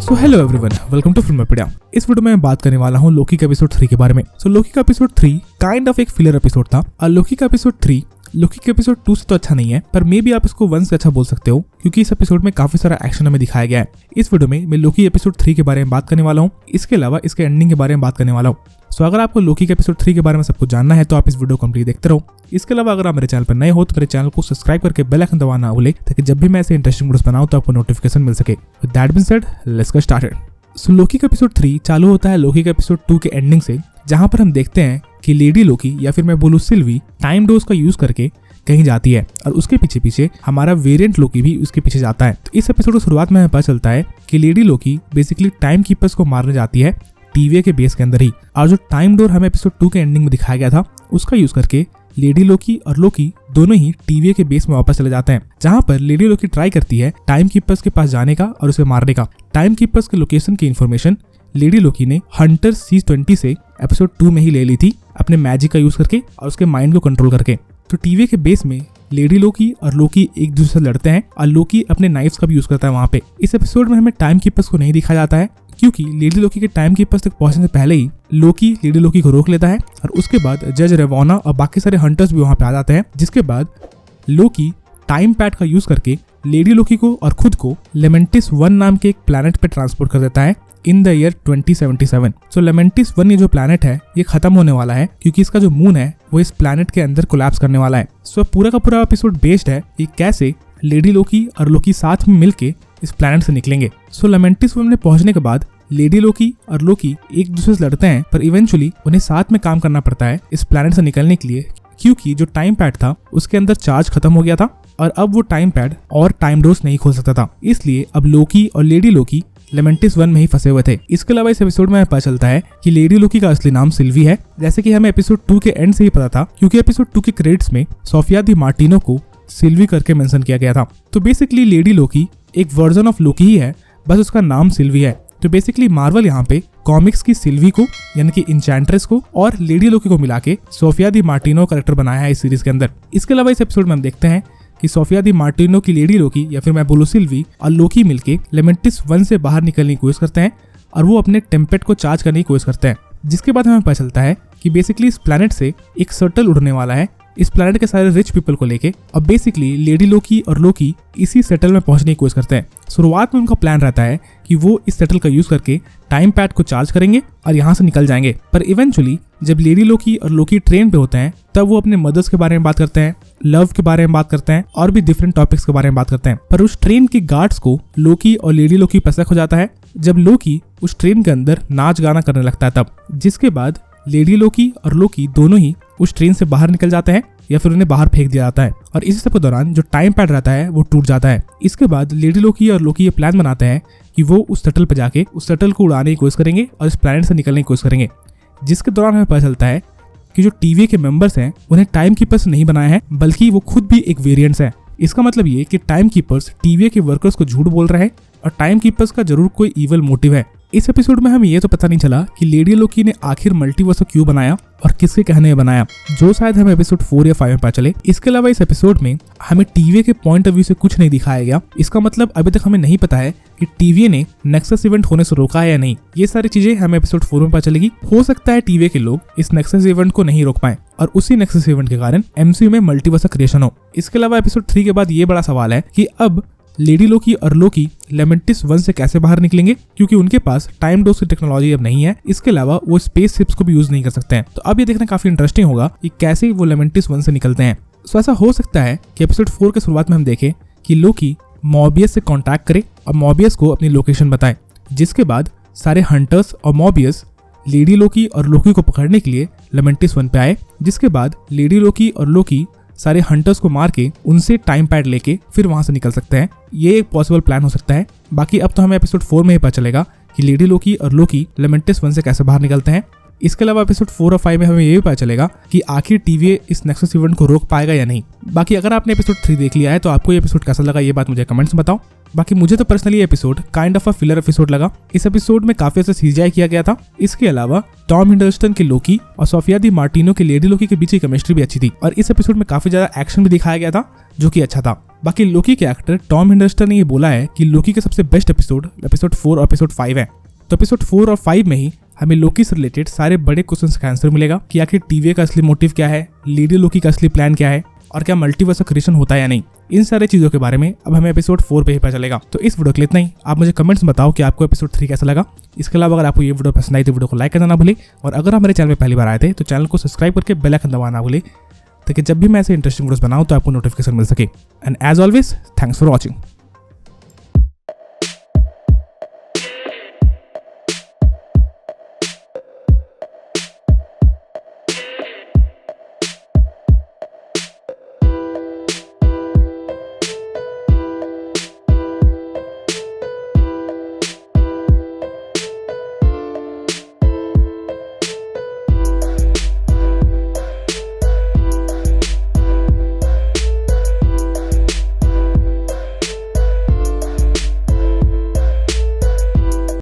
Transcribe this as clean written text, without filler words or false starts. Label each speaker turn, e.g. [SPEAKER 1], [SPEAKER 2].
[SPEAKER 1] So hello everyone, welcome to Filmopedia. इस video में मैं बात करने वाला हूँ लोकी का एपिसोड 3 के बारे में। लोकी का एपिसोड 3 काइंड ऑफ एक फिलर एपिसोड था और लोकी का एपिसोड 3 लोकी के एपिसोड 2 से तो अच्छा नहीं है, पर मे भी आप इसको 1 से अच्छा बोल सकते हो क्योंकि इस एपिसोड में काफी सारा एक्शन हमें दिखाया गया है। इस वीडियो में मैं लोकी एपिसोड 3 के बारे में बात करने वाला हूँ, इसके अलावा इसके एंडिंग के बारे में बात करने वाला हूँ। अगर आपको लोकी के एपिसोड 3 के बारे में सब कुछ जानना है तो आप इस वीडियो को कंप्लीट देखते रहो। इसके अलावा अगर आप मेरे चैनल पर नए हो तो मेरे चैनल को सब्सक्राइब करके बेल आइकन दबाना ना भूले ताकि जब भी मैं ऐसे इंटरेस्टिंग वीडियोस बनाऊं तो आपको नोटिफिकेशन मिल सके। With that being said, let's get started. Loki का एपिसोड 3 चालू होता है लोकी का एपिसोड 2 के एंडिंग से, जहां पर हम देखते हैं कि लेडी लोकी या फिर मैं बोलूं सिल्वी टाइम डोज का यूज करके कहीं जाती है और उसके पीछे पीछे हमारा वेरिएंट लोकी भी उसके पीछे जाता है। तो इस एपिसोड की शुरुआत में हमें पता चलता है कि lady Loki basically time keepers को मारने जाती है टीवीए के बेस के अंदर ही, और जो टाइम डोर हमें एपिसोड 2 के एंडिंग में दिखाया गया था उसका यूज करके लेडी लोकी और लोकी दोनों ही टीवीए के बेस में वापस चले जाते हैं, जहां पर लेडी लोकी ट्राई करती है टाइम कीपर्स के पास जाने का और उसे मारने का। टाइम कीपर्स के लोकेशन की इन्फॉर्मेशन लेडी लोकी ने हंटर C20 से एपिसोड 2 में ही ले ली थी अपने मैजिक का यूज करके और उसके माइंड को कंट्रोल करके। तो टीवीए के बेस में लेडी लोकी और लोकी एक दूसरे से लड़ते हैं और लोकी अपने नाइफ्स का भी यूज करता है वहां पे। इस एपिसोड में हमें टाइम कीपर्स को नहीं दिखाया जाता है क्योंकि लेडी लोकी के टाइम कीपर्स तक पहुंचने से पहले ही लोकी लेडी लोकी को रोक लेता है और उसके बाद जज रेवोना और बाकी सारे हंटर्स भी वहां पे आ जाते हैं, जिसके बाद लोकी टाइम पैड का यूज करके लेडी लोकी को और खुद को लेमेंटिस 1 नाम के एक प्लैनेट पे ट्रांसपोर्ट कर देता है इन द ईयर 2077। लेमेंटिस 1 ये जो प्लैनेट है ये खत्म होने वाला है क्योंकि इसका जो मून है वो इस प्लैनेट के अंदर कोलैप्स करने वाला है। पूरा का पूरा एपिसोड बेस्ड है कि कैसे लेडी लोकी और लोकी साथ में मिलके इस प्लैनेट से निकलेंगे। लेमेंटिस 1 में पहुंचने के बाद लेडी लोकी और लोकी एक दूसरे से लड़ते हैं, पर इवेंचुअली उन्हें साथ में काम करना पड़ता है इस प्लैनेट से निकलने के लिए क्योंकि जो टाइम पैड था उसके अंदर चार्ज खत्म हो गया था और अब वो टाइम पैड और टाइम डोज नहीं खोल सकता था। इसलिए अब लोकी और लेडी लोकी लेमेंटिस 1 में ही फंसे हुए थे। इसके अलावा इस एपिसोड में पता चलता है कि लेडी लोकी का असली नाम सिल्वी है, जैसे कि हमें एपिसोड 2 के एंड से ही पता था क्योंकि एपिसोड 2 के क्रेडिट्स में सोफिया दी मार्टिनो को सिल्वी करके मेंशन किया गया था। तो बेसिकली लेडी लोकी एक वर्जन ऑफ लोकी ही है, बस उसका नाम सिल्वी है। तो बेसिकली मार्वल यहाँ पे कॉमिक्स की सिल्वी को यानी कि इंचेंट्रेस को और लेडी लोकी को मिला के सोफिया दी मार्टिनो कैरेक्टर बनाया है इस सीरीज के अंदर। इसके अलावा इस एपिसोड में हम देखते हैं कि सोफिया दी मार्टिनो की लेडी लोकी या फिर मैं बोलूं सिल्वी और लोकी मिलके लेमेंटिस 1 से बाहर निकलने की कोशिश करते हैं और वो अपने टेम्पेट को चार्ज करने की कोशिश करते हैं, जिसके बाद हमें पता चलता है कि बेसिकली इस प्लैनेट से एक शटल उड़ने वाला है इस प्लैनेट के सारे रिच पीपल को लेके, और बेसिकली लेडी लोकी और लोकी इसी सेटल में पहुंचने की कोशिश करते हैं। शुरुआत में उनका प्लान रहता है कि वो इस सेटल का यूज करके टाइम पैड को चार्ज करेंगे और यहाँ से निकल जाएंगे, पर इवेंचुअली जब लेडी लोकी और लोकी ट्रेन पे होते हैं तब वो अपने मदर्स के बारे में बात करते हैं, लव के बारे में बात करते हैं और भी डिफरेंट टॉपिक्स के बारे में बात करते हैं। पर उस ट्रेन के गार्ड्स को लोकी और लेडी लोकी पता हो जाता है जब लोकी उस ट्रेन के अंदर नाच गाना करने लगता है तब, जिसके बाद लेडी लोकी और लोकी दोनों ही उस ट्रेन से बाहर निकल जाते हैं या फिर उन्हें बाहर फेंक दिया जाता है और इसी सब के दौरान जो टाइम पैड रहता है वो टूट जाता है। इसके बाद लेडी लोकी और लोकी ये प्लान बनाते हैं कि वो उस शटल पर जाके उस शटल को उड़ाने की कोशिश करेंगे और इस प्लैनेट से निकलने की कोशिश करेंगे, जिसके दौरान हमें पता चलता है कि जो टीवी के मेंबर्स हैं उन्हें टाइम कीपर्स नहीं बनाया है बल्कि वो खुद भी एक वेरिएंट्स है। इसका मतलब ये कि टाइम कीपर्स टीवी के वर्कर्स को झूठ बोल रहे हैं और टाइम कीपर्स का जरूर कोई इवल मोटिव है। इस एपिसोड में हमें ये तो पता नहीं चला कि लेडी लोकी ने आखिर मल्टीवर्स क्यों बनाया और किसके कहने में बनाया, जो शायद हमें एपिसोड 4 या 5 में पता चले। इसके अलावा इस एपिसोड में हमें टीवी के पॉइंट ऑफ व्यू से कुछ नहीं दिखाया गया। इसका मतलब अभी तक हमें नहीं पता है कि टीवी ने नेक्सस इवेंट होने से रोका है या नहीं। ये सारी चीजें हमें एपिसोड 4 में पता चलेगी। हो सकता है टीवी के लोग इस नेक्सस इवेंट को नहीं रोक पाए और उसी नेक्सस इवेंट के कारण MCU में मल्टीवर्स का क्रिएशन हो। इसके अलावा एपिसोड 3 के बाद ये बड़ा सवाल है कि अब लेडी लोकी और लोकी लेमेंटिस 1 से कैसे बाहर निकलेंगे क्योंकि उनके पास टाइम डोज की टेक्नोलॉजी अब नहीं है। इसके अलावा वो स्पेस शिप्स को भी यूज नहीं कर सकते हैं। तो अब ये देखना काफी इंटरेस्टिंग होगा कि कैसे वो लेमेंटिस 1 से निकलते हैं। ऐसा हो सकता है कि एपिसोड 4 के शुरुआत में हम देखें कि लोकी मॉबियस से कांटेक्ट करे और मॉबियस को अपनी लोकेशन बताए, जिसके बाद सारे हंटर्स और मॉबियस लेडी लोकी और लोकी को पकड़ने के लिए लेमेंटिस 1 पे आए, जिसके बाद लेडी लोकी और लोकी सारे हंटर्स को मार के उनसे टाइम पैड लेके फिर वहां से निकल सकते हैं। ये एक पॉसिबल प्लान हो सकता है। बाकी अब तो हमें एपिसोड 4 में ही पता चलेगा कि लेडी लोकी और लोकी लेमेंटिस 1 से कैसे बाहर निकलते हैं। इसके अलावा एपिसोड 4 और 5 में हमें ये भी पता चलेगा कि आखिर टीवी इस नेक्सस इवेंट को रोक पाएगा या नहीं। बाकी अगर आपने एपिसोड 3 देख लिया है तो आपको ये एपिसोड कैसा लगा ये बात मुझे कमेंट्स में बताओ। बाकी मुझे तो personally episode kind of a filler episode लगा। इस एपिसोड में काफी ऐसा सीजीआई किया गया था। इसके अलावा टॉम हिडलस्टन के लोकी और सोफिया दी मार्टिनो के लेडी लोकी के बीच की केमिस्ट्री भी अच्छी थी और इस एपिसोड में काफी ज्यादा एक्शन भी दिखाया गया था जो कि अच्छा था। बाकी लोकी के एक्टर टॉम हिडलस्टन ने ये बोला है कि लोकी के सबसे बेस्ट एपिसोड एपिसोड 4 और एपिसोड 5 है। तो एपिसोड 4 और 5 में ही हमें लोकी से रिलेटेड सारे बड़े क्वेश्चंस का आंसर मिलेगा कि आखिर TVA का असली मोटिव क्या है, लेडी लोकी का असली प्लान क्या है और क्या मल्टीवर्स का क्रिएशन होता है या नहीं। इन सारे चीजों के बारे में अब हमें एपिसोड 4 पे ही पता चलेगा। तो इस वीडियो के लिए इतना ही। आप मुझे कमेंट्स में बताओ कि आपको एपिसोड 3 कैसा लगा। इसके अलावा अगर आपको ये वीडियो पसंद आई तो वीडियो को लाइक करना ना भूले और अगर आप मेरे चैनल में पहली बार आए थे तो चैनल को सब्सक्राइब करके बेल आइकन दबाना ना भूले ताकि जब भी मैं ऐसे इंटरेस्टिंग वीडियोस बनाऊं तो आपको नोटिफिकेशन मिल सके। And as always thanks for watching.